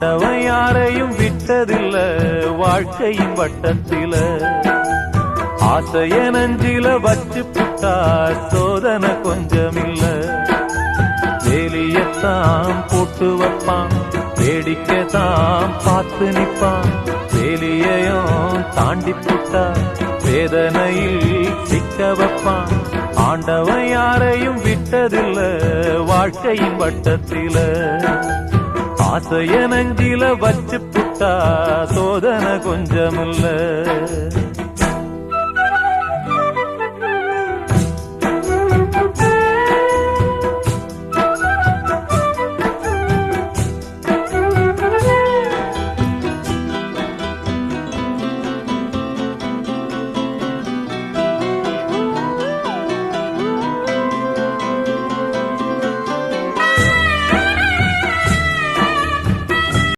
அவன் யாரையும் விட்டதில்ல வாழ்க்கையின் வட்டத்தில ஆசைய நஞ்சில வச்சு புட்டா சோதனை கொஞ்சமில்ல வேலியத்தான் போட்டு வைப்பான் வேடிக்கைத்தான் பார்த்து நிப்பான் வேலியையும் தாண்டி புட்டா வேதனையில் சிக்க வைப்பான் ஆண்டவன் யாரையும் விட்டதில்ல வாழ்க்கையின் வட்டத்தில ஆசைய நஞ்சில வச்சு புட்டா சோதனை கொஞ்சமில்ல